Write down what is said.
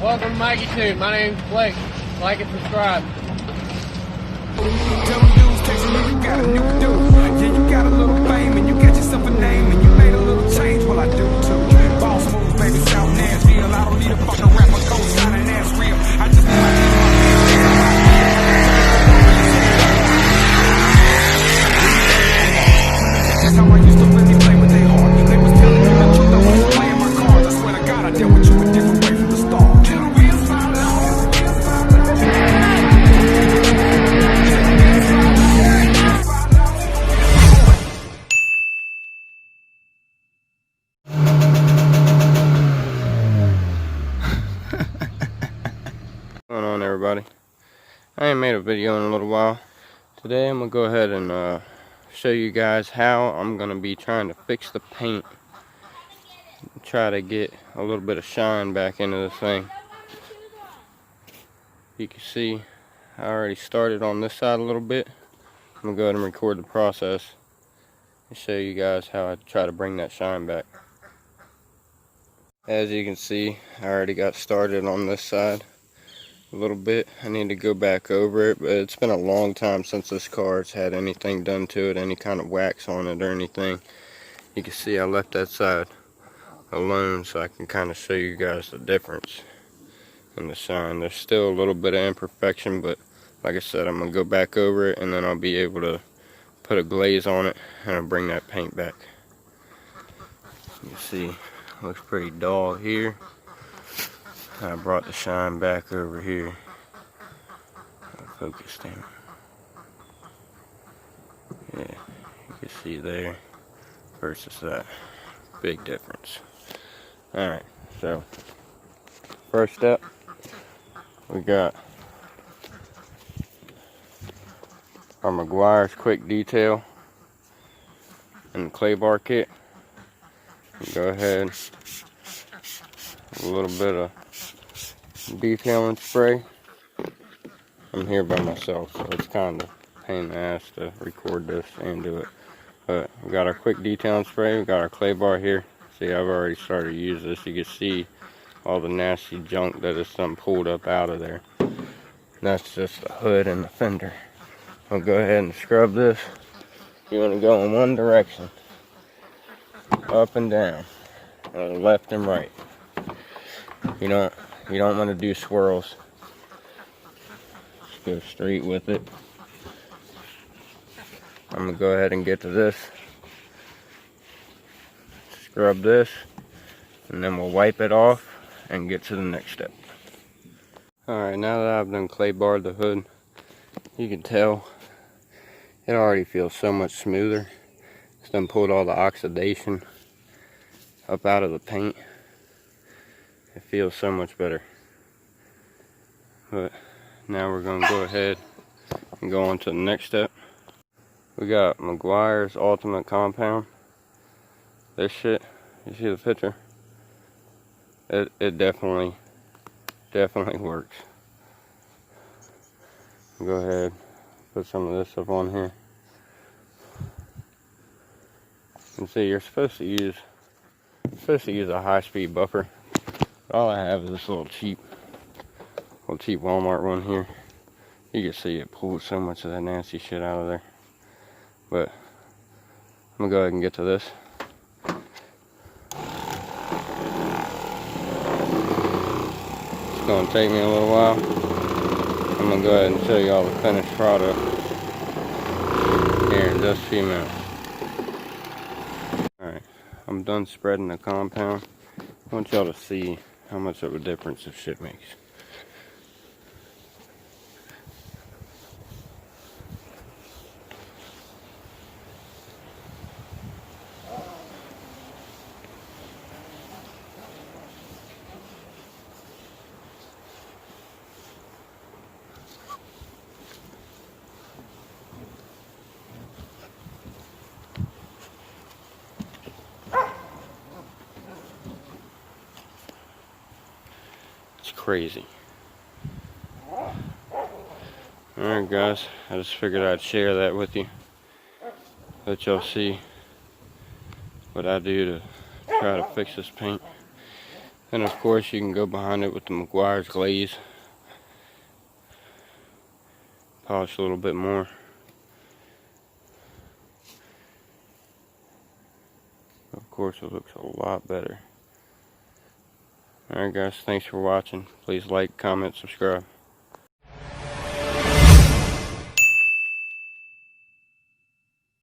Welcome to Mikey 2. My name's Blake. Like and subscribe. You got a new dude. Yeah, you got a little fame and you got yourself a name and you made a little change. Well, I do too. Boss moves, baby, South Nashville. I don't need a fucking rapper co-signing that's real. I just want my that's how I used to really play with their heart. They was telling me the truth, I was playing my cards. I swear to God, I dealt with you a different way from the start. Till the wheels fall off. What's going on, everybody? I ain't made a video in a little while. Today I'm gonna go ahead and show you guys how I'm gonna be trying to fix the paint, try to get a little bit of shine back into this thing. You can see I already started on this side a little bit. I'm gonna go ahead and record the process and show you guys how I try to bring that shine back. As you can see, I already got started on this side a little bit. I need to go back over it, but it's been a long time since this car's had anything done to it, any kind of wax on it or anything. You can see I left that side alone so I can kind of show you guys the difference in the shine. There's still a little bit of imperfection, but like I said, I'm gonna go back over it and then I'll be able to put a glaze on it and I'll bring that paint back. You can see it looks pretty dull here. I brought the shine back over here. Focus down. Yeah, you can see there versus that. Big difference. Alright, so first step, we got our Maguire's quick detail and the clay bar kit. Go ahead, a little bit of detailing spray. I'm here by myself, so it's kind of a pain in the ass to record this and do it. But we got our quick detailing spray, we got our clay bar here. See, I've already started to use this. You can see all the nasty junk that is done pulled up out of there. That's just the hood and the fender. I'll go ahead and scrub this. You want to go in one direction, up and down, left and right. You don't want to do swirls. Just go straight with it. I'm gonna go ahead and get to this. Scrub this, and then we'll wipe it off and get to the next step. Alright, now that I've done clay barred the hood, you can tell it already feels so much smoother. It's done pulled all the oxidation up out of the paint. It feels so much better. But now we're going to go ahead and go on to the next step. We got Maguire's Ultimate Compound. This shit, you see the picture? It definitely works. Go ahead, put some of this up on here. You can see you're supposed to use a high-speed buffer. All I have is this little cheap Walmart one here. You can see it pulled so much of that nasty shit out of there. But I'm gonna go ahead and get to this. It's gonna take me a little while. I'm gonna go ahead and show you all the finished product here in just a few minutes. Alright, I'm done spreading the compound. I want y'all to see how much of a difference this shit makes. It's crazy. Alright guys, I just figured I'd share that with you. Let y'all see what I do to try to fix this paint. And of course you can go behind it with the Maguire's glaze. Polish a little bit more. Of course it looks a lot better. Alright guys, thanks for watching. Please like, comment, subscribe.